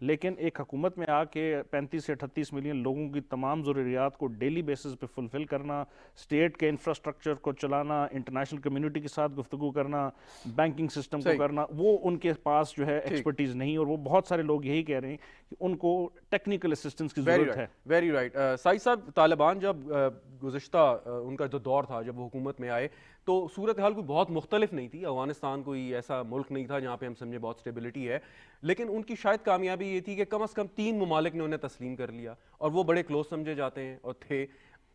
لیکن ایک حکومت میں آ کے 35 سے 38 ملین لوگوں کی تمام ضروریات کو ڈیلی بیسس پہ فلفل کرنا, اسٹیٹ کے انفراسٹرکچر کو چلانا, انٹرنیشنل کمیونٹی کے ساتھ گفتگو کرنا, بینکنگ سسٹم کو کرنا, وہ ان کے پاس جو ہے ایکسپرٹیز نہیں. اور وہ بہت سارے لوگ یہی کہہ رہے ہیں کہ ان کو ٹیکنیکل اسسٹنس کی ضرورت ہے. Very right. سعید صاحب, طالبان جب گزشتہ ان کا جو دور تھا جب وہ حکومت میں آئے تو صورتحال کوئی بہت مختلف نہیں تھی. افغانستان کوئی ایسا ملک نہیں تھا جہاں پہ ہم سمجھے بہت اسٹیبلٹی ہے, لیکن ان کی شاید کامیابی یہ تھی کہ کم از کم 3 ممالک نے انہیں تسلیم کر لیا اور وہ بڑے کلوز سمجھے جاتے ہیں اور تھے.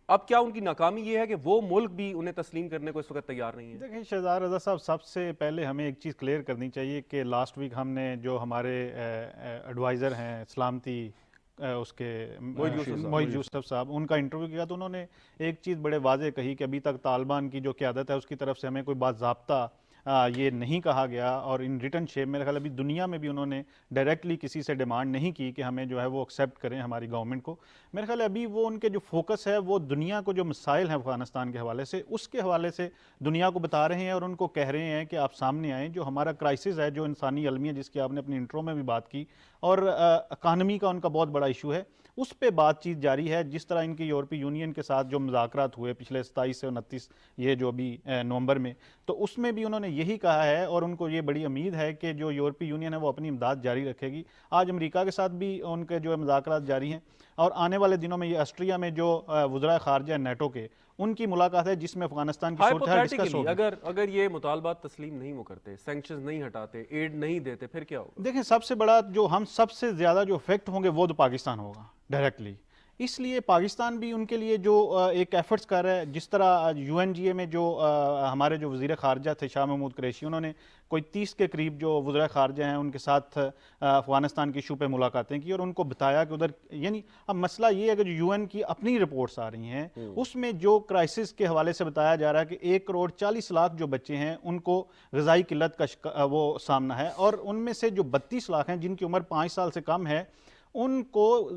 اب کیا ان کی ناکامی یہ ہے کہ وہ ملک بھی انہیں تسلیم کرنے کو اس وقت تیار نہیں ہے؟ دیکھیں شہزاد رضا صاحب, سب سے پہلے ہمیں ایک چیز کلیئر کرنی چاہیے کہ لاسٹ ویک ہم نے جو ہمارے ایڈوائزر ہیں سلامتی اس کے معید یوسف صاحب, ان کا انٹرویو کیا تو انہوں نے ایک چیز بڑے واضح کہی کہ ابھی تک طالبان کی جو قیادت ہے اس کی طرف سے ہمیں کوئی باضابطہ یہ نہیں کہا گیا, اور ان ریٹن شیپ میرے خیال ابھی دنیا میں بھی انہوں نے ڈائریکٹلی کسی سے ڈیمانڈ نہیں کی کہ ہمیں جو ہے وہ ایکسیپٹ کریں ہماری گورنمنٹ کو. میرے خیال ابھی وہ ان کے جو فوکس ہے وہ دنیا کو جو مسائل ہیں افغانستان کے حوالے سے, اس کے حوالے سے دنیا کو بتا رہے ہیں اور ان کو کہہ رہے ہیں کہ آپ سامنے آئیں. جو ہمارا کرائسس ہے, جو انسانی المیہ جس کی آپ نے اپنی انٹرو میں بھی بات کی, اور اکانومی کا ان کا بہت بڑا ایشو ہے, اس پہ بات چیت جاری ہے. جس طرح ان کی یورپی یونین کے ساتھ جو مذاکرات ہوئے پچھلے 27 سے 29 یہ جو بھی نومبر میں, تو اس میں بھی انہوں نے یہی کہا ہے اور ان کو یہ بڑی امید ہے کہ جو یورپی یونین ہے وہ اپنی امداد جاری رکھے گی. آج امریکہ کے ساتھ بھی ان کے جو مذاکرات جاری ہیں, اور آنے والے دنوں میں یہ آسٹریا میں جو وزرائے خارجہ نیٹو کے ان کی ملاقات ہے جس میں افغانستان کی صورتحال ڈسکس ہوگی. اگر یہ مطالبات تسلیم نہیں وہ کرتے, سینکشنز نہیں ہٹاتے, ایڈ نہیں دیتے, پھر کیا ہوگا؟ دیکھیں سب سے بڑا جو ہم سب سے زیادہ جو افیکٹ ہوں گے وہ تو پاکستان ہوگا ڈائریکٹلی. اس لیے پاکستان بھی ان کے لیے جو ایک ایفرٹس کر رہا ہے, جس طرح یو این جی اے میں جو ہمارے جو وزیر خارجہ تھے شاہ محمود قریشی, انہوں نے کوئی 30 کے قریب جو وزراء خارجہ ہیں ان کے ساتھ افغانستان کے ایشو پہ ملاقاتیں کی اور ان کو بتایا کہ ادھر, یعنی اب مسئلہ یہ ہے کہ جو یو این کی اپنی رپورٹس آ رہی ہیں اس میں جو کرائسس کے حوالے سے بتایا جا رہا ہے کہ 1 کروڑ 40 لاکھ جو بچے ہیں ان کو غذائی قلت کا وہ سامنا ہے, اور ان میں سے جو 32 لاکھ ہیں جن کی عمر 5 سال سے کم ہے ان کو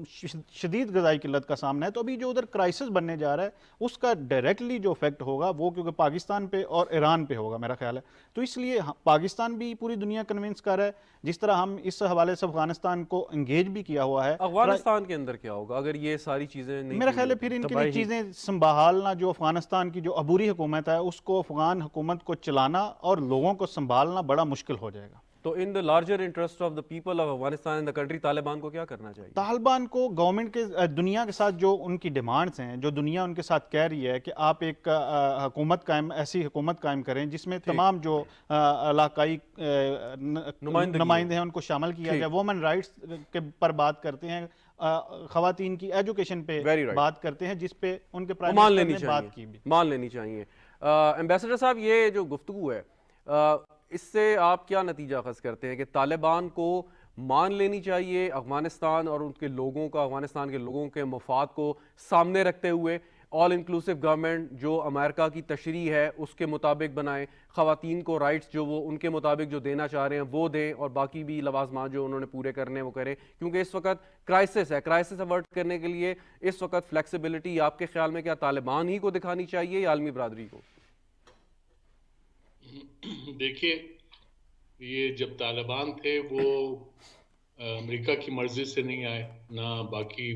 شدید غذائی قلت کا سامنا ہے. تو ابھی جو ادھر کرائسس بننے جا رہا ہے اس کا ڈائریکٹلی جو افیکٹ ہوگا وہ کیونکہ پاکستان پہ اور ایران پہ ہوگا میرا خیال ہے. تو اس لیے پاکستان بھی پوری دنیا کنونس کر رہا ہے, جس طرح ہم اس حوالے سے افغانستان کو انگیج بھی کیا ہوا ہے. افغانستان کے اندر کیا ہوگا اگر یہ ساری چیزیں نہیں؟ میرا خیال ہے پھر ان کے لیے چیزیں سنبھالنا, جو افغانستان کی جو عبوری حکومت ہے اس کو افغان حکومت کو چلانا اور لوگوں کو سنبھالنا بڑا مشکل ہو جائے گا. تو in the larger interest of the people of Afghanistan in the country, Taliban کو کیا کرنا چاہیے؟ طالبان کو گورنمنٹ کے دنیا کے ساتھ جو ان کی ڈیمانڈز ہیں, جو دنیا ان کے ساتھ کہہ رہی ہے کہ آپ ایک حکومت ایسی حکومت قائم کریں جس میں تمام جو علاقائی نمائندے ہیں ان کو شامل کیا جائے. وومن رائٹس کے پر بات کرتے ہیں, خواتین کی ایجوکیشن پہ بات کرتے ہیں, جس پہ ان کے پرائم منسٹر نے بات کی بھی. مان لینی چاہیے. ایمبیسڈر صاحب, یہ جو گفتگو ہے اس سے آپ کیا نتیجہ اخذ کرتے ہیں کہ طالبان کو مان لینی چاہیے افغانستان اور ان کے لوگوں کا, افغانستان کے لوگوں کے مفاد کو سامنے رکھتے ہوئے آل انکلوسیو گورنمنٹ جو امریکہ کی تشریح ہے اس کے مطابق بنائیں, خواتین کو رائٹس جو وہ ان کے مطابق جو دینا چاہ رہے ہیں وہ دیں, اور باقی بھی لوازمات جو انہوں نے پورے کرنے وہ کریں, کیونکہ اس وقت کرائسس ہے. کرائسس اوارڈ کرنے کے لیے اس وقت فلیکسیبلٹی آپ کے خیال میں کیا طالبان ہی کو دکھانی چاہیے یا عالمی برادری کو؟ دیکھیے, یہ جب طالبان تھے وہ امریکہ کی مرضی سے نہیں آئے, نہ باقی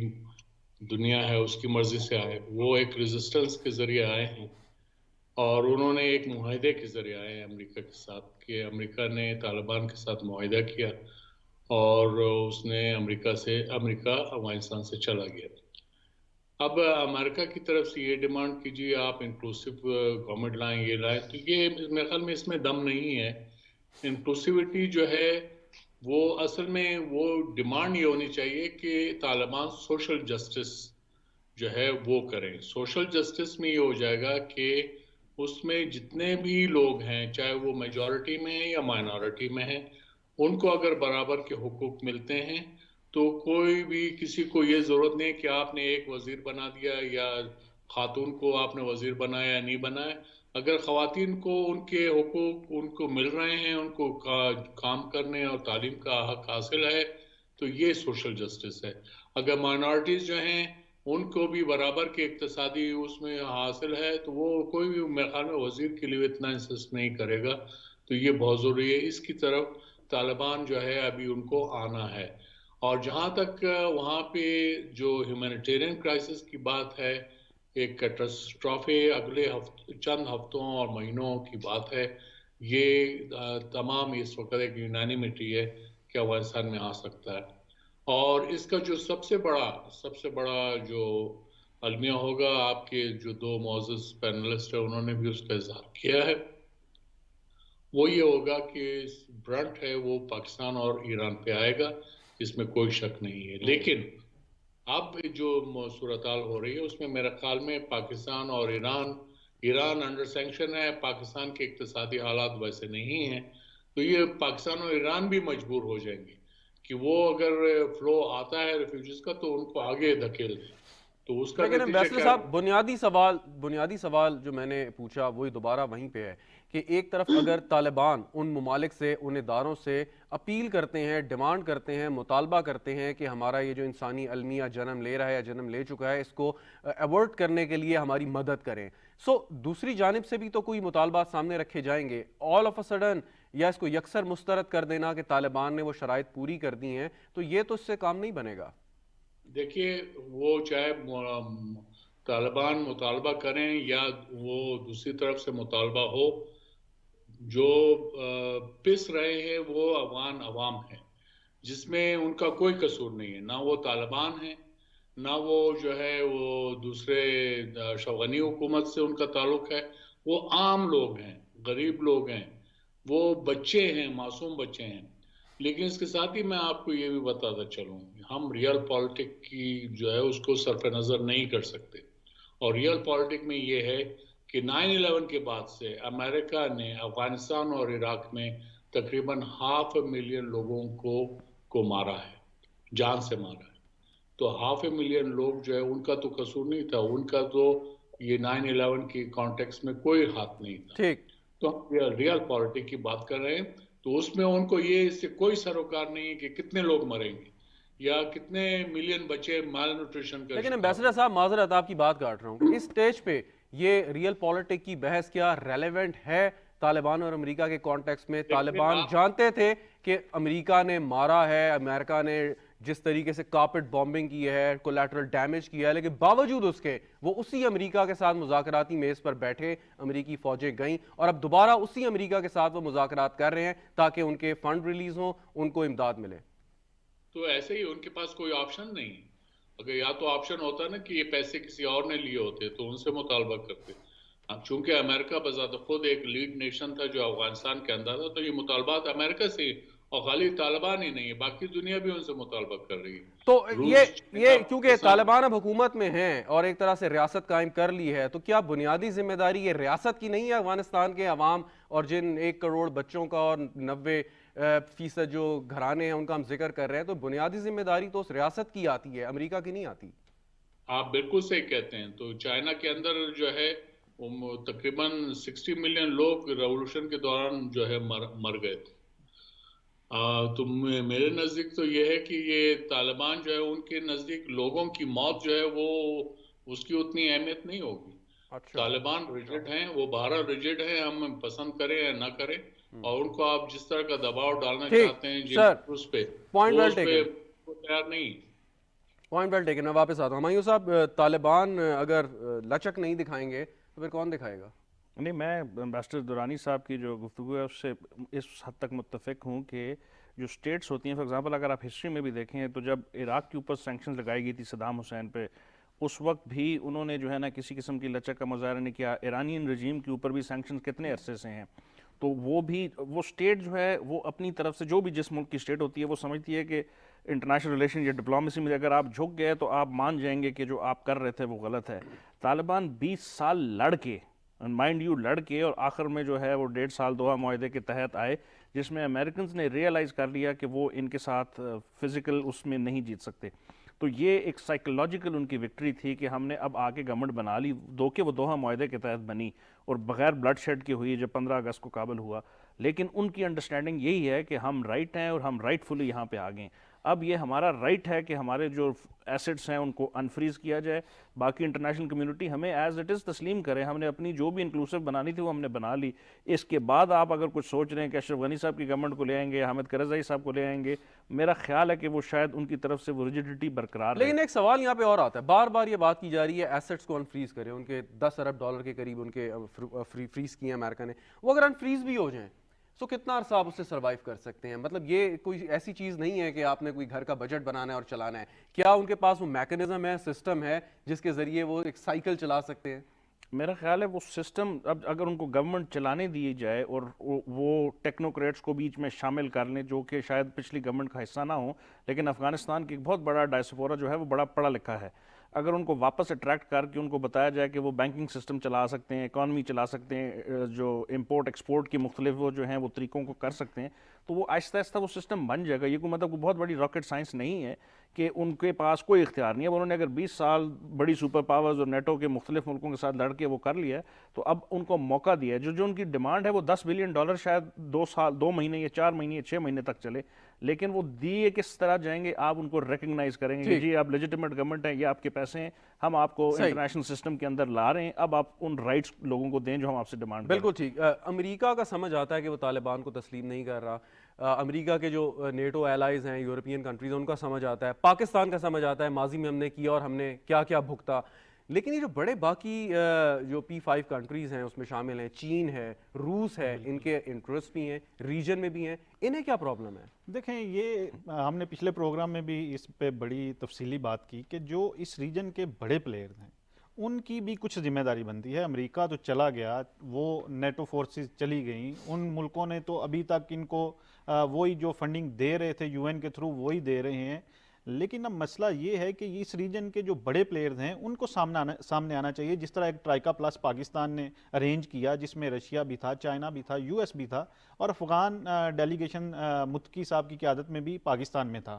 دنیا ہے اس کی مرضی سے آئے. وہ ایک ریزسٹنس کے ذریعے آئے ہیں اور انہوں نے ایک معاہدے کے ذریعے آئے ہیں امریکہ کے ساتھ, کہ امریکہ نے طالبان کے ساتھ معاہدہ کیا اور اس نے امریکہ افغانستان سے چلا گیا. اب امریکہ کی طرف سے یہ ڈیمانڈ کیجیے آپ انکلوسیو گورنمنٹ لائیں, یہ لائیں, تو یہ میرے خیال میں اس میں دم نہیں ہے. انکلوسیوٹی جو ہے وہ اصل میں وہ ڈیمانڈ یہ ہونی چاہیے کہ طالبان سوشل جسٹس جو ہے وہ کریں. سوشل جسٹس میں یہ ہو جائے گا کہ اس میں جتنے بھی لوگ ہیں, چاہے وہ میجورٹی میں ہیں یا مائنورٹی میں ہیں, ان کو اگر برابر کے حقوق ملتے ہیں تو کوئی بھی کسی کو یہ ضرورت نہیں کہ آپ نے ایک وزیر بنا دیا یا خاتون کو آپ نے وزیر بنایا یا نہیں بنایا. اگر خواتین کو ان کے حقوق ان کو مل رہے ہیں, ان کو کام کرنے اور تعلیم کا حق حاصل ہے, تو یہ سوشل جسٹس ہے. اگر مائنورٹیز جو ہیں ان کو بھی برابر کے اقتصادی اس میں حاصل ہے, تو وہ کوئی بھی میرے خیال میں وزیر کے لیے اتنا انسسٹ نہیں کرے گا. تو یہ بہت ضروری ہے. اس کی طرف طالبان جو ہے ابھی ان کو آنا ہے. اور جہاں تک وہاں پہ جو ہیومینیٹیرین کرائسس کی بات ہے، ایک کیٹاسٹرافی اگلے چند ہفتوں اور مہینوں کی بات ہے، یہ تمام اس وقت ایک یونانیمٹی ہے کہ افغانستان میں آ سکتا ہے. اور اس کا جو سب سے بڑا جو المیہ ہوگا، آپ کے جو دو معزز پینلسٹ ہیں انہوں نے بھی اس کا اظہار کیا ہے، وہ یہ ہوگا کہ برنٹ ہے وہ پاکستان اور ایران پہ آئے گا، اس میں کوئی شک نہیں ہے. لیکن اب جو صورتحال ہو رہی ہے اس میں میرے خیال میں پاکستان اور ایران انڈر سینکشن ہے، پاکستان کے اقتصادی حالات ویسے نہیں ہیں، تو یہ پاکستان اور ایران بھی مجبور ہو جائیں گے کہ وہ اگر فلو آتا ہے ریفیوجیز کا تو ان کو آگے دھکیل دیں. تو اس کا لیکن نتیجہ امبیسڈر کیا؟ صاحب بنیادی سوال جو میں نے پوچھا وہی دوبارہ وہیں پہ ہے کہ ایک طرف اگر طالبان ان ممالک سے، ان اداروں سے اپیل کرتے ہیں، ڈیمانڈ کرتے ہیں، مطالبہ کرتے ہیں کہ ہمارا یہ جو انسانی المیہ جنم لے رہا ہے یا جنم لے چکا ہے اس کو ایورٹ کرنے کے لیے ہماری مدد کریں، دوسری جانب سے بھی تو کوئی مطالبات سامنے رکھے جائیں گے. آل آف اے سڈن یا اس کو یکسر مسترد کر دینا کہ طالبان نے وہ شرائط پوری کر دی ہیں، تو یہ تو اس سے کام نہیں بنے گا. دیکھیے، وہ چاہے طالبان مطالبہ کریں یا وہ دوسری طرف سے مطالبہ ہو، جو پس رہے ہیں وہ افغان عوام ہیں، جس میں ان کا کوئی قصور نہیں ہے. نہ وہ طالبان ہیں، نہ وہ جو ہے وہ دوسرے افغانی حکومت سے ان کا تعلق ہے. وہ عام لوگ ہیں، غریب لوگ ہیں، وہ بچے ہیں، معصوم بچے ہیں. لیکن اس کے ساتھ ہی میں آپ کو یہ بھی بتاتا چلوں، ہم ریئل پالیٹک کی جو ہے اس کو صرف نظر نہیں کر سکتے. اور ریئل پالیٹک میں یہ ہے کہ 9/11 کے بعد سے امریکہ نے افغانستان اور عراق میں تقریباً 500,000 لوگوں کو مارا ہے، جان سے مارا ہے. تو 500,000 لوگ جو ہے ان کا تو قصور نہیں تھا، ان کا تو یہ 9/11 کی کانٹیکس میں کوئی ہاتھ نہیں تھا. ٹھیک. تو ہم ریئل پالیٹک کی بات کر رہے ہیں، تو اس میں ان کو یہ اس سے کوئی سروکار نہیں ہے کہ کتنے لوگ مریں گے یا کتنے ملین بچے مال نیوٹریشن کا لیکن شکار امبیسڈر صاحب معذرت آپ کی بات کاٹ رہا ہوں، اس سٹیج پہ یہ ریئل پالیٹک کی بحث کیا ریلیونٹ ہے طالبان اور امریکہ کے کانٹیکس میں؟ طالبان جانتے تھے کہ امریکہ نے مارا ہے، امریکہ نے جس طریقے سے کارپٹ بامبنگ کی ہے، کولیٹرل ڈیمیج کیا ہے، لیکن باوجود اس کے وہ اسی امریکہ کے ساتھ مذاکراتی میز پر بیٹھے، امریکی فوجیں گئیں اور اب دوبارہ اسی امریکہ کے ساتھ وہ مذاکرات کر رہے ہیں تاکہ ان کے فنڈ ریلیز ہوں، ان کو امداد ملے. تو ایسے ہی ان کے پاس کوئی آپشن نہیں. اگر یا تو آپشن ہوتا نا کہ یہ پیسے کسی اور نے لیے ہوتے تو ان سے مطالبہ کرتے. اب چونکہ امریکہ بذات خود ایک لیڈ نیشن تھا جو افغانستان کے اندر تھا، تو یہ مطالبات امریکہ سے، اور خالی طالبان ہی نہیں ہے، باقی دنیا بھی ان سے مطالبہ کر رہی ہے. تو یہ کیونکہ طالبان اب حکومت میں ہیں اور ایک طرح سے ریاست قائم کر لی ہے، تو کیا بنیادی ذمہ داری یہ ریاست کی نہیں ہے افغانستان کے عوام اور جن 1 کروڑ بچوں کا اور 90% جو گھرانے ہیں ان کا ہم ذکر کر رہے ہیں، تو بنیادی ذمہ داری تو اس ریاست کی آتی ہے، امریکہ کی نہیں آتی؟ آپ بالکل صحیح کہتے ہیں. تو چائنا کے اندر جو ہے تقریباً 60 ملین لوگ ریولوشن کے دوران جو ہے مر گئے تھے. تو میرے نزدیک تو یہ ہے کہ یہ طالبان جو ہے ان کے نزدیک لوگوں کی موت جو ہے وہ اس کی اتنی اہمیت نہیں ہوگی. طالبان ریجڈ ہیں، وہ 12 ریجڈ ہیں، ہم پسند کریں یا نہ کریں، اور ان کو آپ جس طرح کا دباؤ ڈالنا چاہتے ہیں اس پہ تیار نہیں. Point well taken. میں واپس آتا ہوں. ہمایوں صاحب، طالبان اگر لچک نہیں دکھائیں گے تو پھر کون دکھائے گا؟ نہیں، میں امبیسڈر درانی صاحب کی جو گفتگو ہے اس سے اس حد تک متفق ہوں کہ جو سٹیٹس ہوتی ہیں، فار ایگزامپل اگر آپ ہسٹری میں بھی دیکھیں تو جب عراق کے اوپر سینکشنز لگائی گئی تھی صدام حسین پہ، اس وقت بھی انہوں نے جو ہے نا کسی قسم کی لچک کا مظاہرہ نہیں کیا. ایرانین رجیم کے اوپر بھی سینکشنز کتنے عرصے سے ہیں، تو وہ سٹیٹ جو ہے وہ اپنی طرف سے، جو بھی جس ملک کی سٹیٹ ہوتی ہے وہ سمجھتی ہے کہ انٹرنیشنل ریلیشن یا ڈپلومیسی میں اگر آپ جھک گئے تو آپ مان جائیں گے کہ جو آپ کر رہے تھے وہ غلط ہے. طالبان 20 سال لڑ کے، مائنڈ یو لڑ کے، اور آخر میں جو ہے وہ 1.5 سال دوحہ معاہدے کے تحت آئے، جس میں امریکنز نے ریئلائز کر لیا کہ وہ ان کے ساتھ فزیکل اس میں نہیں جیت سکتے. تو یہ ایک سائیکولوجیکل ان کی وکٹری تھی کہ ہم نے اب آگے گورنمنٹ بنا لی، دو کہ وہ دوحہ معاہدے کے تحت بنی اور بغیر بلڈ شیڈ کے ہوئی جب 15 اگست کو کابل ہوا. لیکن ان کی انڈرسٹینڈنگ یہی ہے کہ ہم رائٹ ہیں اور ہم رائٹ فلی یہاں پہ آ گئے. اب یہ ہمارا رائٹ ہے کہ ہمارے جو ایسٹس ہیں ان کو انفریز کیا جائے. باقی انٹرنیشنل کمیونٹی ہمیں ایز اٹ از تسلیم کرے. ہم نے اپنی جو بھی انکلوسیو بنانی تھی وہ ہم نے بنا لی. اس کے بعد آپ اگر کچھ سوچ رہے ہیں کہ اشرف غنی صاحب کی گورنمنٹ کو لے آئیں گے, حامد کرزئی صاحب کو لے آئیں گے, میرا خیال ہے کہ وہ شاید ان کی طرف سے وہ ریجڈیٹی برقرار رہے. لیکن ایک سوال یہاں پہ اور آتا ہے, بار بار یہ بات کی جا رہی ہے ایسٹس کو انفریز کریں, ان کے $10 ارب کے قریب ان کے فریز کیے ہیں امریکہ نے, وہ اگر انفریز بھی ہو جائیں تو کتنا عرصہ آپ اس سے سروائیو کر سکتے ہیں؟ مطلب یہ کوئی ایسی چیز نہیں ہے کہ آپ نے کوئی گھر کا بجٹ بنانا ہے اور چلانا ہے. کیا ان کے پاس وہ میکنزم ہے, سسٹم ہے جس کے ذریعے وہ ایک سائیکل چلا سکتے ہیں؟ میرا خیال ہے وہ سسٹم اب اگر ان کو گورنمنٹ چلانے دی جائے اور وہ ٹیکنوکریٹس کو بیچ میں شامل کر لیں جو کہ شاید پچھلی گورنمنٹ کا حصہ نہ ہوں, لیکن افغانستان کی ایک بہت بڑا ڈائسپورا جو ہے وہ بڑا پڑھا لکھا ہے, اگر ان کو واپس اٹریکٹ کر کے ان کو بتایا جائے کہ وہ بینکنگ سسٹم چلا سکتے ہیں, اکانومی چلا سکتے ہیں, جو امپورٹ ایکسپورٹ کی مختلف وہ جو ہیں وہ طریقوں کو کر سکتے ہیں, تو وہ آہستہ آہستہ وہ سسٹم بن جائے گا. یہ کوئی مطلب کوئی بہت بڑی راکٹ سائنس نہیں ہے کہ ان کے پاس کوئی اختیار نہیں ہے. انہوں نے اگر 20 سال بڑی سپر پاورز اور نیٹو کے مختلف ملکوں کے ساتھ لڑ کے وہ کر لیا ہے, تو اب ان کو موقع دیا ہے. جو ان کی ڈیمانڈ ہے وہ $10 بلین شاید 2 مہینے یا 4 مہینے یا 6 مہینے تک چلے, لیکن وہ دیے کس طرح جائیں گے, آپ ان کو ریکگنائز کریں گے کہ جی آپ لیجیٹیمیٹ گورنمنٹ ہیں, یہ آپ کے پیسے ہیں, ہم آپ کو انٹرنیشنل سسٹم کے اندر لا رہے ہیں, اب آپ ان رائٹس لوگوں کو دیں جو ہم آپ سے ڈیمانڈ کریں. بالکل ٹھیک. امریکہ کا سمجھ آتا ہے کہ وہ طالبان کو تسلیم نہیں کر رہا, امریکہ کے جو نیٹو ایلائز ہیں, یورپین کنٹریز, ان کا سمجھ آتا ہے, پاکستان کا سمجھ آتا ہے ماضی میں ہم نے کیا اور ہم نے کیا کیا بھگتا, لیکن یہ جو بڑے باقی جو P5 کنٹریز ہیں اس میں شامل ہیں, چین ہے, روس ہے, ان کے انٹرسٹ بھی ہیں, ریجن میں بھی ہیں, انہیں کیا پرابلم ہے؟ دیکھیں یہ ہم نے پچھلے پروگرام میں بھی اس پہ بڑی تفصیلی بات کی کہ جو اس ریجن کے بڑے پلیئرز ہیں ان کی بھی کچھ ذمہ داری بنتی ہے. امریکہ تو چلا گیا, وہ نیٹو فورسز چلی گئیں, ان ملکوں نے تو ابھی تک ان کو وہی جو فنڈنگ دے رہے تھے UN کے تھرو وہی دے رہے ہیں, لیکن اب مسئلہ یہ ہے کہ اس ریجن کے جو بڑے پلیئرز ہیں ان کو سامنے آنا چاہیے. جس طرح ایک ٹرائکا پلس پاکستان نے ارینج کیا جس میں رشیا بھی تھا, چائنا بھی تھا, US بھی تھا, اور افغان ڈیلیگیشن متقی صاحب کی قیادت میں بھی پاکستان میں تھا.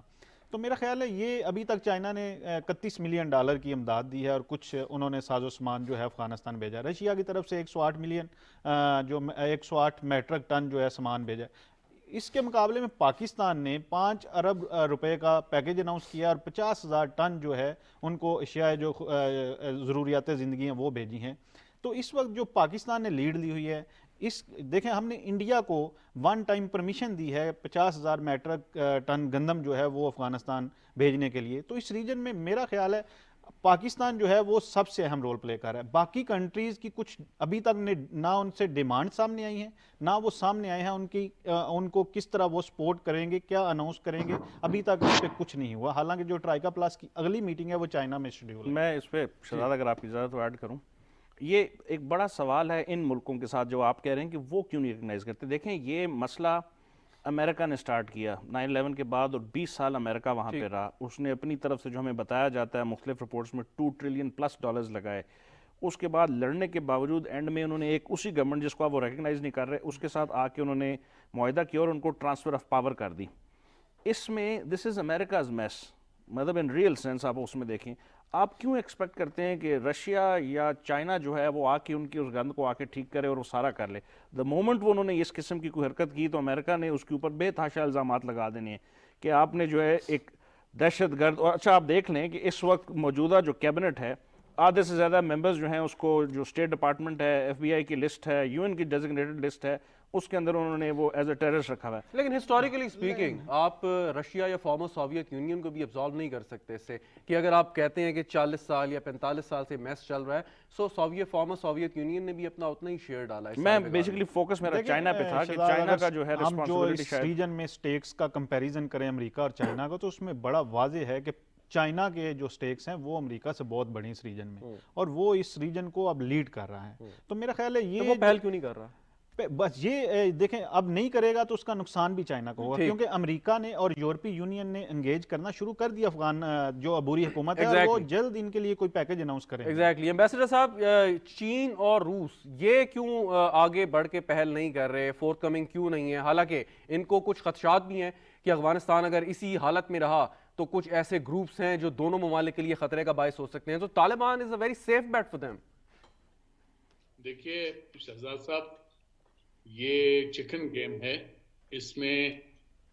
تو میرا خیال ہے یہ ابھی تک چائنا نے $31 ملین کی امداد دی ہے اور کچھ انہوں نے ساز و سامان جو ہے افغانستان بھیجا. رشیا کی طرف سے 108 ملین جو 108 میٹرک ٹن جو ہے سامان بھیجا. اس کے مقابلے میں پاکستان نے $5 ارب کا پیکیج اناؤنس کیا اور 50,000 ٹن جو ہے ان کو اشیاء جو ضروریات زندگی ہیں وہ بھیجی ہیں. تو اس وقت جو پاکستان نے لیڈ لی ہوئی ہے, دیکھیں ہم نے انڈیا کو 1 ٹائم پرمیشن دی ہے 50,000 میٹرک ٹن گندم جو ہے وہ افغانستان بھیجنے کے لیے. تو اس ریجن میں میرا خیال ہے پاکستان جو ہے وہ سب سے اہم رول پلے کر رہا ہے. باقی کنٹریز کی کچھ ابھی تک نہ ان سے ڈیمانڈ سامنے آئی ہیں, نہ وہ سامنے آئے ہیں ان کو کس طرح وہ سپورٹ کریں گے, کیا اناؤنس کریں گے, ابھی تک اس پہ کچھ نہیں ہوا. حالانکہ جو ٹرائکا پلس کی اگلی میٹنگ ہے وہ چائنا میں شیڈیول ہے. میں اس پہ شہزاد اگر آپ کی اجازت ہو ایڈ کروں, یہ ایک بڑا سوال ہے ان ملکوں کے ساتھ جو آپ کہہ رہے ہیں کہ وہ کیوں نہیں ریکگنائز کرتے. دیکھیں یہ مسئلہ امریکہ نے سٹارٹ کیا 9/11 کے بعد, اور 20 سال امریکہ وہاں پہ رہا. اس نے اپنی طرف سے جو ہمیں بتایا جاتا ہے مختلف رپورٹس میں $2 ٹریلین پلس لگائے. اس کے بعد لڑنے کے باوجود اینڈ میں انہوں نے ایک اسی گورنمنٹ جس کو آپ وہ ریکگنائز نہیں کر رہے اس کے ساتھ آ کے انہوں نے معاہدہ کیا اور ان کو ٹرانسفر آف پاور کر دی. اس میں دس از امریکاز میس, مطلب ان ریئل سینس آپ اس میں دیکھیں. آپ کیوں ایکسپیکٹ کرتے ہیں کہ رشیا یا چائنا جو ہے وہ آ کے ان کی اس گند کو آ کے ٹھیک کرے اور وہ سارا کر لے؟ دا مومنٹ وہ انہوں نے اس قسم کی کوئی حرکت کی تو امریکہ نے اس کے اوپر بے تحاشا الزامات لگا دینے ہیں کہ آپ نے جو ہے ایک دہشت گرد. اور اچھا آپ دیکھ لیں کہ اس وقت موجودہ جو کیبنٹ ہے آدھے سے زیادہ ممبرز جو ہیں اس کو جو اسٹیٹ ڈپارٹمنٹ ہے, FBI کی لسٹ ہے, UN کی ڈیزگنیٹڈ لسٹ ہے, اس کے اندر انہوں نے وہ ایز اے ٹیررسٹ رکھا ہوا ہے. لیکن ہسٹوریکلی اسپیکنگ آپ رشیا یا فارمر سوویت یونین کو بھی ابزالو نہیں کر سکتے اس سے کہ اگر آپ کہتے ہیں کہ 40 سال یا 45 سال سے میس چل رہا ہے, فارمر سوویت یونین نے بھی اپنا اتنا ہی شیئر ڈالا ہے. میں بیسیکلی فوکس میرا چائنا پہ تھا کہ چائنا کا جو ہے ہم جو اس ریجن میں سٹیکس کا کمپیریزن کریں امریکہ اور چائنا کا, تو اس میں بڑا واضح ہے کہ چائنا کے جو سٹیکس ہیں وہ امریکہ سے بہت بڑی اس ریجن میں, اور وہ اس ریجن کو اب لیڈ کر رہا ہے. تو میرا خیال ہے یہ وہ پہل کیوں نہیں کر رہا؟ بس یہ دیکھیں اب نہیں کرے گا تو اس کا نقصان بھی چائنا کو ہوگا, کیونکہ امریکہ نے اور یورپی یونین نے انگیج کرنا شروع کر دیا افغان جو عبوری حکومت ہے, اور وہ جلد ان کے لیے کوئی پیکج اناؤنس کریں. ایگزیکٹلی. ایمبیسڈر صاحب, چین اور روس یہ کیوں آگے بڑھ کے پہل نہیں کر رہے, فورتھ کمنگ کیوں نہیں ہے, حالانکہ ان کو کچھ خدشات بھی ہیں کہ افغانستان اگر اسی حالت میں رہا تو کچھ ایسے گروپس ہیں جو دونوں ممالک کے لیے خطرے کا باعث ہو سکتے ہیں. تو Taliban is a very safe bet for them. دیکھیے شہزاد صاحب, یہ چکن گیم ہے, اس میں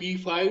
P5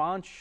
5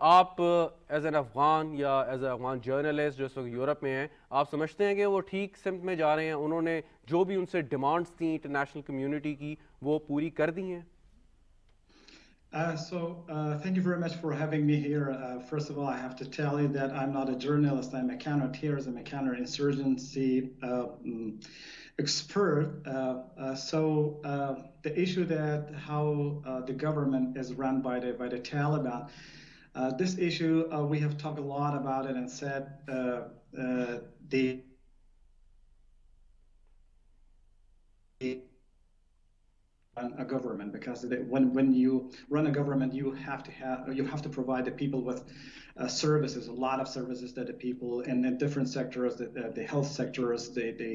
آپ ایز این افغان یا ایز اے افغان جرنلسٹ جو اس وقت یورپ میں ہیں، آپ سمجھتے ہیں کہ وہ ٹھیک سمت میں جا رہے ہیں؟ انہوں نے جو بھی ان سے ڈیمانڈس تھیں انٹرنیشنل کمیونٹی کی وہ پوری کر دی ہیں؟ Thank you very much for having me here. First of all, I have to tell you that I'm not a journalist. I'm a counterterrorism and counterinsurgency expert. The issue that how the government is run by the Taliban, this issue we have talked a lot about it and said the a government, because when you run a government, you have to provide the people with services, a lot of services that the people in different sectors, the health sectors, the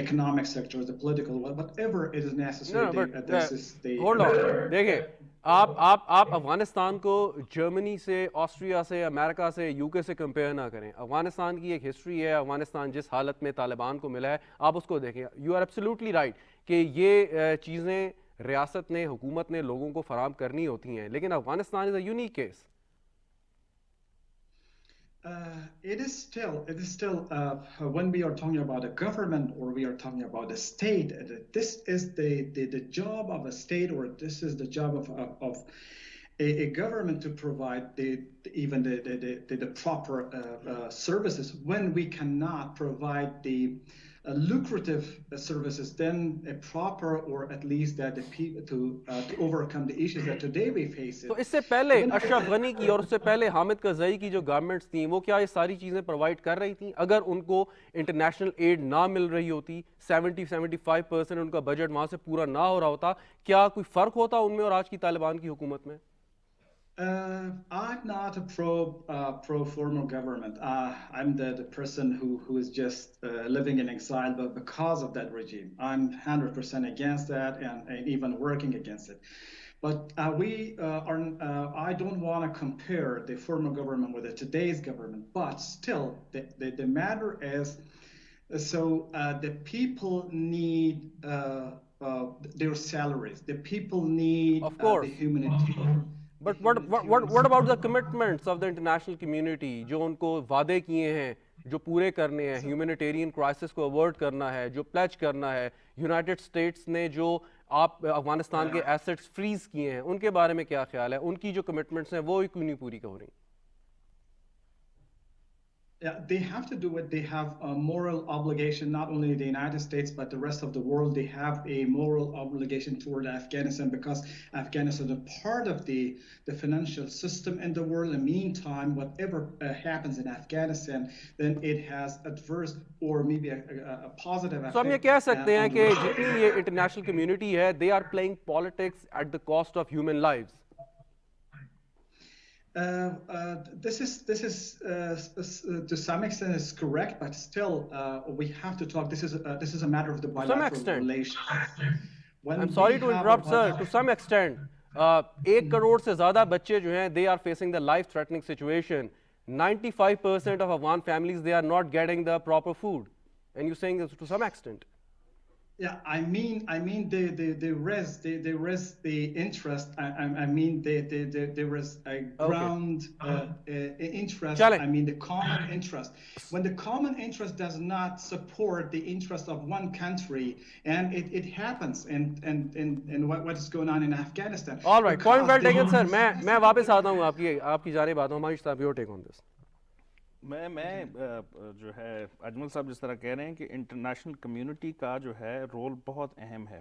economic sectors, the political, whatever it is necessary. Hold on, دیکھیں آپ افغانستان کو جرمنی سے، Austria سے، امریکہ سے، you کے سے compare نہ کریں. افغانستان کی ایک ہسٹری ہے. افغانستان جس حالت میں طالبان کو ملا ہے آپ اس کو دیکھیں. یو آر ایبسلیوٹلی رائٹ کہ یہ چیزیں ریاست نے، حکومت نے لوگوں کو فراہم کرنی ہوتی ہیں، لیکن Afghanistan is a unique case. It is still when we are talking about a government or we are talking about a state, this is the job of a state, or this is the job of a government to provide even the proper services. When we cannot provide the lucrative services, then a proper, or at least that the people to overcome the issues that today we face. تو اس سے پہلے اشرف غنی کی اور اس سے پہلے حامد کرزئی کی جو governments تھیں وہ کیا یہ ساری چیزیں پرووائڈ کر رہی تھیں؟ اگر ان کو انٹرنیشنل ایڈ نہ مل رہی ہوتی، 75% ان کا بجٹ وہاں سے پورا نہ ہو رہا ہوتا، کیا کوئی فرق ہوتا ان میں اور آج کی طالبان کی حکومت میں؟ I'm not a pro formal government. I'm the person who is just living in exile, but because of that regime, I'm 100% against that and even working against it. But I don't want to compare the former government with today's government. But still, the matter is, the people need their salaries. The people need of course the humanitarian. But what about the commitments of the international community جو ان کو وعدے کیے ہیں، جو پورے کرنے ہیں؟ Humanitarian crisis کو اوائڈ کرنا ہے، جو پلیج کرنا ہے. یونائٹڈ اسٹیٹس نے جو آپ افغانستان کے ایسٹس فریز کیے ہیں ان کے بارے میں کیا خیال ہے؟ ان کی جو کمٹمنٹس ہیں وہ کیوں نہیں پوری ہو رہی؟ Yeah, they have to do it. They have a moral obligation, not only the United States, but the rest of the world. They have a moral obligation toward Afghanistan, because Afghanistan is a part of the financial system in the world. In the meantime, whatever happens in Afghanistan, then it has adverse or maybe a positive effect. So ہم یہ کہہ سکتے ہیں کہ جتنی یہ international community ہے, they are playing politics at the cost of human lives. This is to some extent is correct, but still we have to talk. This is a matter of the bilateral relations. I'm sorry to interrupt, sir. To some extent, 1 crore سے زیادہ بچے جو ہیں, they are facing the life-threatening situation. 95% of Afghan families, they are not getting the proper food, and you're saying this to some extent. Yeah, I mean the rest, the interest. I mean there is a ground interest. I mean the common interest. When the common interest does not support the interest of one country, and it happens, and what is going on in Afghanistan. All right, point well taken, sir. میں واپس آتا ہوں آپ کی جانب آتا ہوں. ماجد صاحب, your take on this. میں جو ہے اجمل صاحب جس طرح کہہ رہے ہیں کہ انٹرنیشنل کمیونٹی کا جو ہے رول بہت اہم ہے.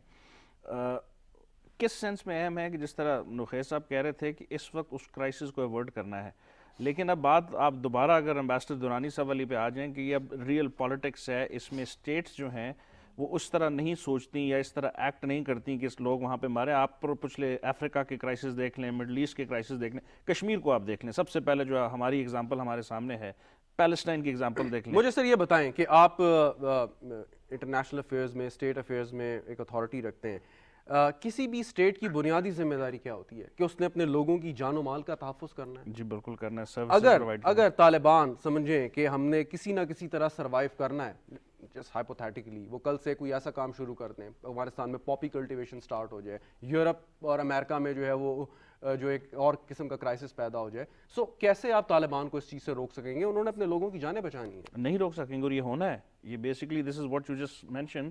کس سینس میں اہم ہے کہ جس طرح نخیز صاحب کہہ رہے تھے کہ اس وقت اس کرائسس کو ایورٹ کرنا ہے, لیکن اب بات آپ دوبارہ اگر امبیسڈر دورانی صاحب والی پہ آ جائیں کہ یہ اب ریئل پالیٹکس ہے, اس میں اسٹیٹس جو ہیں وہ اس طرح نہیں سوچتی یا اس طرح ایکٹ نہیں کرتی کہ لوگ وہاں پہ مارے. آپ پچھلے افریقہ کے کرائسس دیکھ لیں, مڈل ایسٹ کے کرائسس دیکھ لیں, کشمیر کو آپ دیکھ لیں, سب سے پہلے جو ہماری اگزامپل ہمارے سامنے ہے پیلسٹائن کی اگزامپل دیکھ لیں. مجھے سر یہ بتائیں کہ آپ انٹرنیشنل افیئرز میں, اسٹیٹ افیئرز میں ایک اتھارٹی رکھتے ہیں, کسی بھی اسٹیٹ کی بنیادی ذمہ داری کیا ہوتی ہے؟ کہ اس نے اپنے لوگوں کی جان و مال کا تحفظ کرنا ہے. جی بالکل کرنا ہے. اگر طالبان سمجھیں کہ ہم نے کسی نہ کسی طرح سروائیو کرنا ہے, جس ہائپوتھیٹیکلی وہ کل سے کوئی ایسا کام شروع کر دیں, افغانستان میں پاپی کلٹیویشن سٹارٹ ہو جائے, یورپ اور امریکہ میں جو ہے وہ جو ایک اور قسم کا کرائسس پیدا ہو جائے, سو کیسے آپ طالبان کو اس چیز سے روک سکیں گے؟ انہوں نے اپنے لوگوں کی جانیں بچانی ہیں. نہیں روک سکیں گے, اور یہ ہونا ہے. یہ basically this is what you just mention.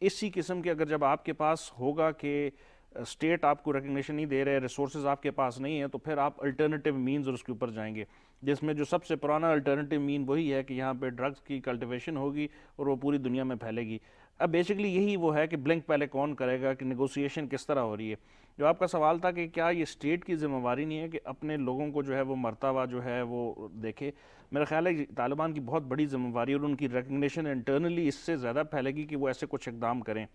اسی قسم کے اگر جب آپ کے پاس ہوگا کہ اسٹیٹ آپ کو ریکگنیشن نہیں دے رہے, ریسورسز آپ کے پاس نہیں ہیں, تو پھر آپ الٹرنیٹیو مینز اور اس کے اوپر جائیں گے, جس میں جو سب سے پرانا الٹرنیٹیو مین وہی ہے کہ یہاں پہ ڈرگز کی کلٹیویشن ہوگی اور وہ پوری دنیا میں پھیلے گی. اب بیسکلی یہی وہ ہے کہ بلنک پہلے کون کرے گا, کہ نیگوسیشن کس طرح ہو رہی ہے. جو آپ کا سوال تھا کہ کیا یہ اسٹیٹ کی ذمہ داری نہیں ہے کہ اپنے لوگوں کو جو ہے وہ مرتبہ جو ہے وہ دیکھے. میرا خیال ہے طالبان کی بہت بڑی ذمہ داری اور ان کی ریکگنیشن انٹرنلی اس سے زیادہ پھیلے گی کہ وہ ایسے کچھ اقدام کریں.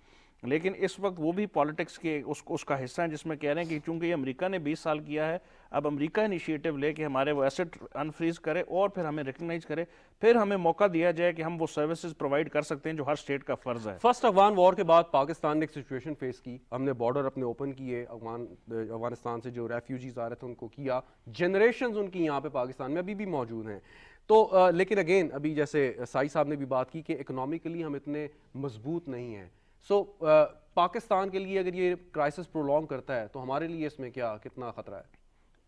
لیکن اس وقت وہ بھی پالیٹکس کے اس کا حصہ ہیں جس میں کہہ رہے ہیں کہ چونکہ یہ امریکہ نے 20 سال کیا ہے, اب امریکہ انیشیٹو لے کے ہمارے وہ ایسٹ انفریز کرے اور پھر ہمیں ریکگنائز کرے, پھر ہمیں موقع دیا جائے کہ ہم وہ سروسز پرووائڈ کر سکتے ہیں جو ہر اسٹیٹ کا فرض ہے. فرسٹ افغان وار کے بعد پاکستان نے ایک سچویشن فیس کی, ہم نے بارڈر اپنے اوپن کیے, افغانستان سے جو ریفیوجیز آ رہے تھے ان کو کیا, جنریشنز ان کی یہاں پہ پاکستان میں ابھی بھی موجود ہیں. تو لیکن اگین ابھی جیسے سائی صاحب نے بھی بات کی کہ اکنامکلی ہم اتنے مضبوط نہیں ہیں. سو پاکستان کے لیے اگر یہ کرائسس پرولونگ کرتا ہے تو ہمارے لیے اس میں کتنا خطرہ ہے؟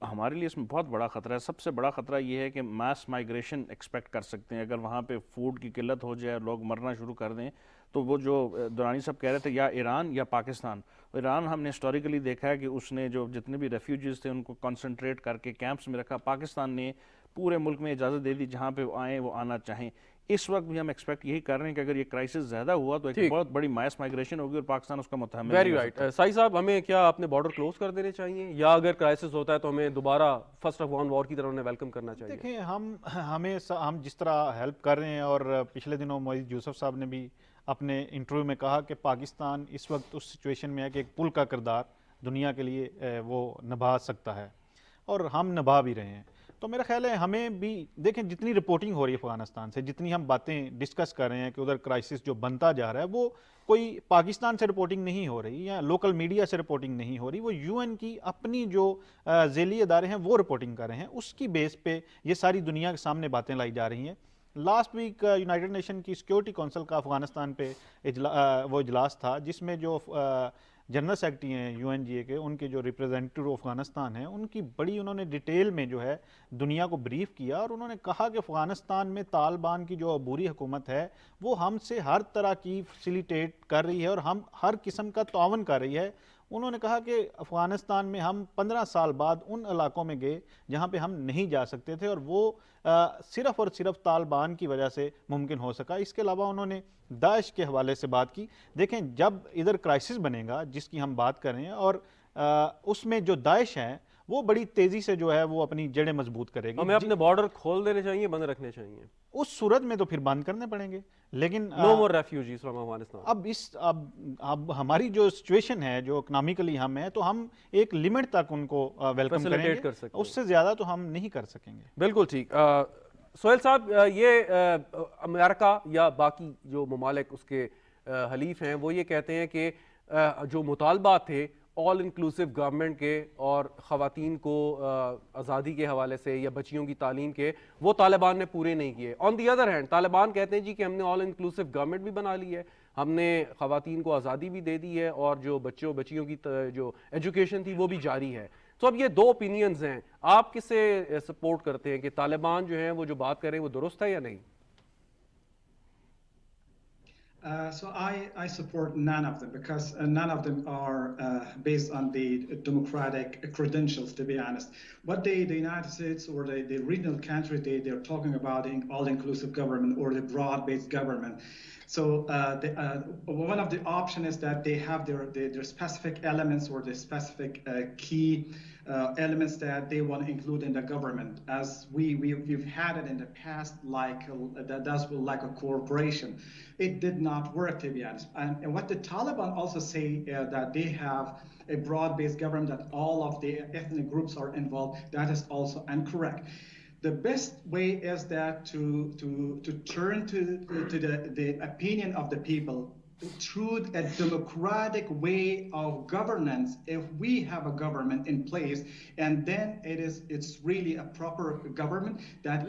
ہمارے لیے اس میں بہت بڑا خطرہ ہے. سب سے بڑا خطرہ یہ ہے کہ ماس مائگریشن ایکسپیکٹ کر سکتے ہیں. اگر وہاں پہ فوڈ کی قلت ہو جائے, لوگ مرنا شروع کر دیں, تو وہ جو دورانی صاحب کہہ رہے تھے یا ایران یا پاکستان. ایران ہم نے ہسٹوریکلی دیکھا ہے کہ اس نے جو جتنے بھی ریفیوجیز تھے ان کو کنسنٹریٹ کر کے کیمپس میں رکھا. پاکستان نے پورے ملک میں اجازت دے دی جہاں پہ وہ آئیں وہ آنا چاہیں. اس وقت بھی ہم ایکسپیکٹ یہی کر رہے ہیں کہ اگر یہ کرائسس زیادہ ہوا تو ایک بہت بڑی ماس مائگریشن ہوگی اور پاکستان اس کا متحمل. Very right. سائی صاحب, ہمیں کیا اپنے بارڈر کلوز کر دینے چاہیے, یا اگر کرائسس ہوتا ہے تو ہمیں دوبارہ فرسٹ افغان وار کی طرح انہیں ویلکم کرنا چاہیے؟ دیکھیں, ہم جس طرح ہیلپ کر رہے ہیں, اور پچھلے دنوں معید یوسف صاحب نے بھی اپنے انٹرویو میں کہا کہ پاکستان اس وقت اس سچویشن میں ہے کہ ایک پل کا کردار دنیا کے لیے وہ نبھا سکتا ہے, اور ہم نبھا بھی رہے ہیں. تو میرا خیال ہے ہمیں بھی دیکھیں, جتنی رپورٹنگ ہو رہی ہے افغانستان سے, جتنی ہم باتیں ڈسکس کر رہے ہیں کہ ادھر کرائسس جو بنتا جا رہا ہے, وہ کوئی پاکستان سے رپورٹنگ نہیں ہو رہی یا لوکل میڈیا سے رپورٹنگ نہیں ہو رہی, وہ یو این کی اپنی جو ذیلی ادارے ہیں وہ رپورٹنگ کر رہے ہیں. اس کی بیس پہ یہ ساری دنیا کے سامنے باتیں لائی جا رہی ہیں. لاسٹ ویک یونائٹڈ نیشن کی سیکیورٹی کونسل کا افغانستان پہ وہ اجلاس تھا, جس میں جو جنرل سیکرٹری ہیں یو این جی اے کے, ان کے جو ریپرزینٹیو افغانستان ہیں, ان کی بڑی انہوں نے ڈیٹیل میں جو ہے دنیا کو بریف کیا, اور انہوں نے کہا کہ افغانستان میں طالبان کی جو عبوری حکومت ہے وہ ہم سے ہر طرح کی فیسیلیٹیٹ کر رہی ہے اور ہم ہر قسم کا تعاون کر رہی ہے. انہوں نے کہا کہ افغانستان میں ہم 15 سال بعد ان علاقوں میں گئے جہاں پہ ہم نہیں جا سکتے تھے, اور وہ صرف اور صرف طالبان کی وجہ سے ممکن ہو سکا. اس کے علاوہ انہوں نے داعش کے حوالے سے بات کی. دیکھیں, جب ادھر کرائسس بنے گا جس کی ہم بات کر رہے ہیں, اور اس میں جو داعش ہے وہ بڑی تیزی سے جو ہے وہ اپنی جڑیں مضبوط کرے گی. ہمیں اپنے بارڈر کھول دینے چاہیے, بند رکھنے چاہیے؟ اس صورت میں تو پھر بند کرنے پڑیں گے, لیکن نو مور ریفیوجیز فرام افغانستان. اب ہماری جو سچویشن ہے, جو اکنامیکلی ہم ہے, تو ہم ایک لمٹ تک ان کو ویلکم کریں گے, اس سے زیادہ تو ہم نہیں کر سکیں گے. بالکل ٹھیک. سہیل صاحب, یہ امریکہ یا باقی جو ممالک اس کے حلیف ہیں وہ یہ کہتے ہیں کہ جو مطالبات تھے آل انکلوسیو گورنمنٹ کے اور خواتین کو آزادی کے حوالے سے یا بچیوں کی تعلیم کے, وہ طالبان نے پورے نہیں کیے. آن دی ادر ہینڈ طالبان کہتے ہیں جی کہ ہم نے آل انکلوسیو گورنمنٹ بھی بنا لی ہے, ہم نے خواتین کو آزادی بھی دے دی ہے, اور جو بچیوں کی جو ایجوکیشن تھی وہ بھی جاری ہے. تو اب یہ دو اوپینینز ہیں, آپ کس سے سپورٹ کرتے ہیں کہ طالبان جو ہیں وہ جو بات کر رہے ہیں وہ درست ہے یا نہیں؟ So I support none of them, because none of them are based on the democratic credentials, to be honest. What the United States or the regional countries, they're talking about all-inclusive government or the broad-based government. So one of the options is that they have their specific elements or the specific key elements that they want to include in the government, as we've had it in the past, like like a corporation. It did not work, to be honest. And what the Taliban also say that they have a broad-based government, that all of the ethnic groups are involved. That is also incorrect. The best way is that to turn to the opinion of the people through a democratic way of governance, if we have a government in place, and then it's really a proper government that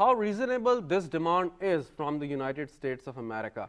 how reasonable this demand is from the United States of America?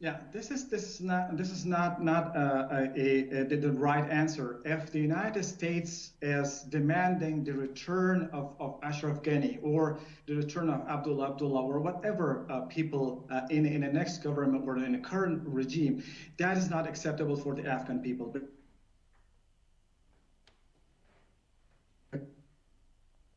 Yeah, this is not the right answer. If the United States is demanding the return of Ashraf Ghani or the return of Abdullah or whatever people in the next government or in the current regime, that is not acceptable for the Afghan people.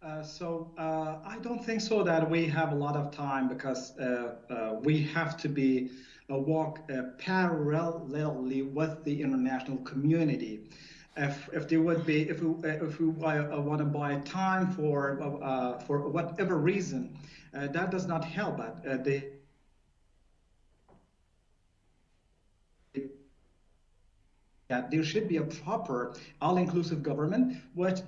I don't think so that we have a lot of time, because we have to be walk parallelly with the international community. If there would be, if we want to buy time for whatever reason, that does not help. But that there should be a proper, all-inclusive government, which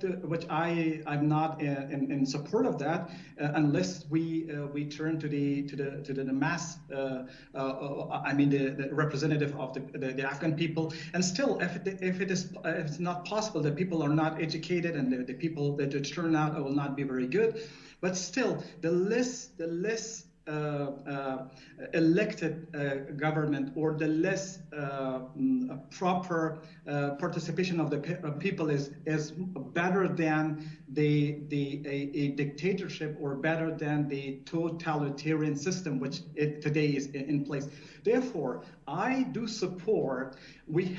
I'm not in support of that, unless we turn to the mass, I mean the representative of the Afghan people. And still, if it's not possible, that people are not educated and the people that turn out will not be very good, but still the less elected government or the less proper participation of the people is better than a dictatorship, or better than the totalitarian system which today is in place. Therefore, I do support, we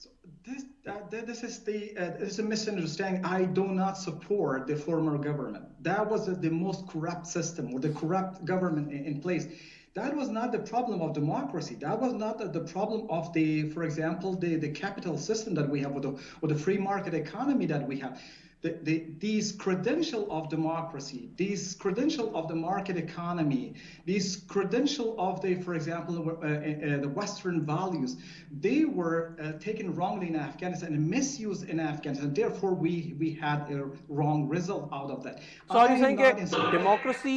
So this is a misunderstanding. I do not support the former government. That was the most corrupt system, or the corrupt government in place. That was not the problem of democracy. That was not the problem of for example, the capital system that we have, or the free market economy that we have. These credential of democracy, these credential of the market economy, these credential of for example, the Western values, they were taken wrongly in Afghanistan and misused in Afghanistan. Therefore, we had a wrong result out of that. So are you saying that democracy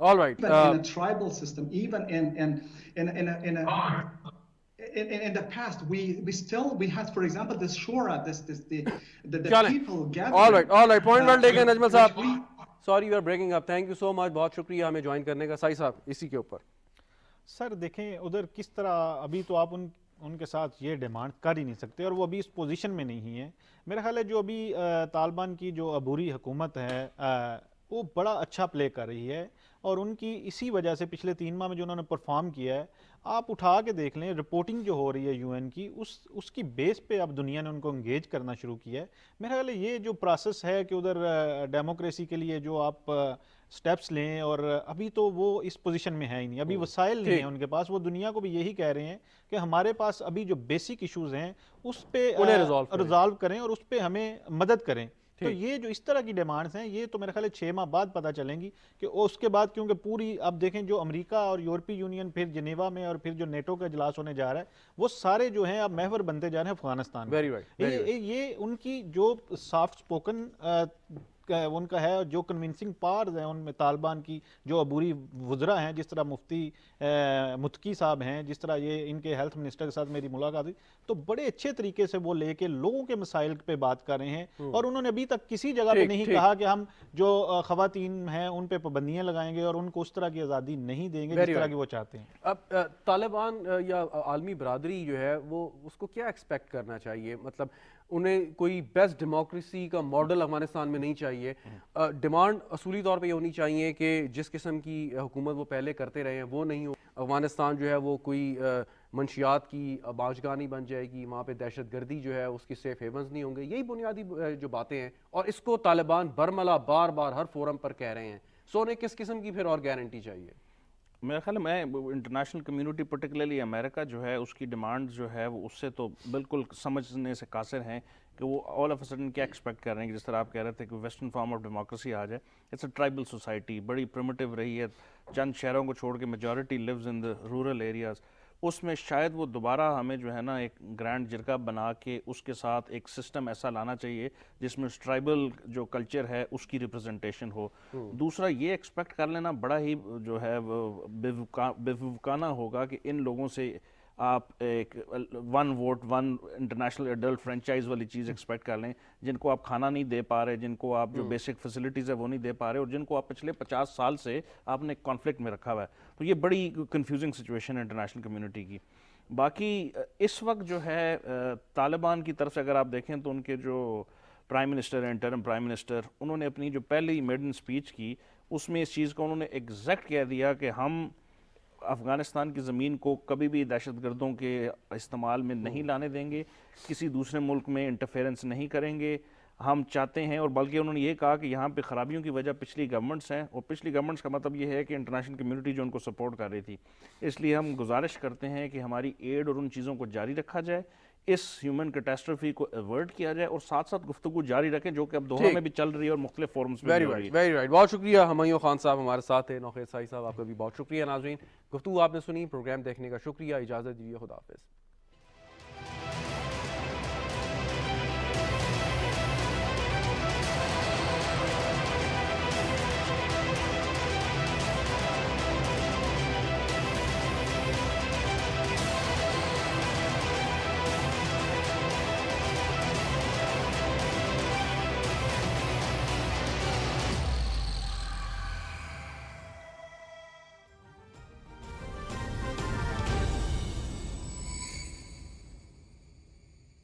All right. Even in a tribal system, even in the past, we had, for example, the shura, the people gathering. All right. Point well taken, Ajmal صاحب. Sorry, you are breaking up. Thank you so much. بہت شکریہ ہمیں join کرنے کا. سائی صاحب اسی کے اوپر سر دیکھیں ادھر کس طرح ابھی تو آپ ان کے ساتھ یہ ڈیمانڈ کر ہی نہیں سکتے اور وہ ابھی اس پوزیشن میں نہیں ہے. میرا خیال ہے جو ابھی طالبان کی جو عبوری حکومت ہے وہ بڑا اچھا پلے کر رہی ہے اور ان کی اسی وجہ سے پچھلے 3 ماہ میں جو انہوں نے پرفارم کیا ہے, آپ اٹھا کے دیکھ لیں رپورٹنگ جو ہو رہی ہے یو این کی, اس کی بیس پہ اب دنیا نے ان کو انگیج کرنا شروع کیا ہے. میرا خیال ہے یہ جو پروسیس ہے کہ ادھر ڈیموکریسی کے لیے جو آپ سٹیپس لیں, اور ابھی تو وہ اس پوزیشن میں ہے ہی نہیں, ابھی وسائل نہیں ہیں ان کے پاس. وہ دنیا کو بھی یہی کہہ رہے ہیں کہ ہمارے پاس ابھی جو بیسک ایشوز ہیں اس پہ ریزالو کریں اور اس پہ ہمیں مدد کریں. تو یہ جو اس طرح کی ڈیمانڈز ہیں یہ تو میرے خیال ہے 6 ماہ بعد پتہ چلیں گی کہ اس کے بعد, کیونکہ پوری اب دیکھیں جو امریکہ اور یورپی یونین پھر جنیوا میں اور پھر جو نیٹو کا اجلاس ہونے جا رہا ہے وہ سارے جو ہیں اب محور بنتے جا رہے ہیں افغانستان میں. یہ ان کی جو سافٹ سپوکن ان کا ہے, جو کنونسنگ پاورز ہیں ان میں طالبان کی جو عبوری وزراء ہیں, جس طرح مفتی متقی صاحب ہیں, جس طرح یہ ان کے ہیلتھ منسٹر کے ساتھ میری ملاقات ہوئی تو بڑے اچھے طریقے سے وہ لے کے لوگوں کے مسائل پہ بات کر رہے ہیں. اور انہوں نے ابھی تک کسی جگہ پہ نہیں کہا کہ ہم جو خواتین ہیں ان پہ پابندیاں لگائیں گے اور ان کو اس طرح کی آزادی نہیں دیں گے جس طرح کی وہ چاہتے ہیں. اب طالبان یا عالمی برادری جو ہے وہ اس کو کیا ایکسپیکٹ کرنا چاہیے؟ مطلب انہیں کوئی بیسٹ ڈیموکریسی کا ماڈل افغانستان میں نہیں چاہیے. ڈیمانڈ اصولی طور پہ یہ ہونی چاہیے کہ جس قسم کی حکومت وہ پہلے کرتے رہے ہیں وہ نہیں ہو. افغانستان جو ہے وہ کوئی منشیات کی بانجگاہ نہیں بن جائے گی, وہاں پہ دہشت گردی جو ہے اس کی سیف ہیونز نہیں ہوں گے. یہی بنیادی جو باتیں ہیں اور اس کو طالبان برملا بار بار ہر فورم پر کہہ رہے ہیں. سو انہیں کس قسم کی پھر اور گارنٹی چاہیے؟ میرا خیال ہے میں انٹرنیشنل کمیونٹی پرٹیکولرلی امریکہ جو ہے اس کی ڈیمانڈ جو ہے وہ اس سے تو بالکل سمجھنے سے قاصر ہیں کہ وہ آل آف اے سڈن کیا ایکسپیکٹ کر رہے ہیں. جس طرح آپ کہہ رہے تھے کہ ویسٹرن فارم آف ڈیموکریسی آ جائے. اٹس اے ٹرائبل سوسائٹی, بڑی پریمیٹیو رہی ہے, چند شہروں کو چھوڑ کے majority lives in the rural areas. اس میں شاید وہ دوبارہ ہمیں جو ہے نا ایک گرینڈ جرگہ بنا کے اس کے ساتھ ایک سسٹم ایسا لانا چاہیے جس میں ٹرائبل جو کلچر ہے اس کی ریپرزنٹیشن ہو. دوسرا یہ ایکسپیکٹ کر لینا بڑا ہی جو ہے بے وقوفانہ ہوگا کہ ان لوگوں سے آپ ایک 1 ووٹ 1 انٹرنیشنل ایڈلٹ فرینچائز والی چیز ایکسپیکٹ کر لیں, جن کو آپ کھانا نہیں دے پا رہے, جن کو آپ جو بیسک فیسلٹیز ہے وہ نہیں دے پا رہے, اور جن کو آپ پچھلے 50 سال سے آپ نے کانفلکٹ میں رکھا ہوا ہے. تو یہ بڑی کنفیوزنگ سچویشن ہے انٹرنیشنل کمیونٹی کی. باقی اس وقت جو ہے طالبان کی طرف سے اگر آپ دیکھیں تو ان کے جو پرائم منسٹر ہیں, انٹرم پرائم منسٹر, انہوں نے اپنی جو پہلی میڈن سپیچ کی اس میں اس چیز کو انہوں نے ایگزیکٹ کہہ دیا کہ ہم افغانستان کی زمین کو کبھی بھی دہشت گردوں کے استعمال میں نہیں لانے دیں گے, کسی دوسرے ملک میں انٹرفیرنس نہیں کریں گے. ہم چاہتے ہیں, اور بلکہ انہوں نے یہ کہا کہ یہاں پہ خرابیوں کی وجہ پچھلی گورنمنٹس ہیں, اور پچھلی گورنمنٹس کا مطلب یہ ہے کہ انٹرنیشنل کمیونٹی جو ان کو سپورٹ کر رہی تھی. اس لیے ہم گزارش کرتے ہیں کہ ہماری ایڈ اور ان چیزوں کو جاری رکھا جائے, اس ہیومن کیٹاسٹروفی کو ایورٹ کیا جائے, اور ساتھ ساتھ گفتگو جاری رکھیں جو کہ اب دوحہ میں بھی چل رہی ہے اور مختلف فورمز میں بھی ہو رہی ہے. Very right. بہت شکریہ ہمایوں خان صاحب ہمارے ساتھ تھے. نوخیر سائی صاحب آپ کا بھی بہت شکریہ. ناظرین گفتگو آپ نے سنی, پروگرام دیکھنے کا شکریہ. اجازت دیجیے, خدا حافظ.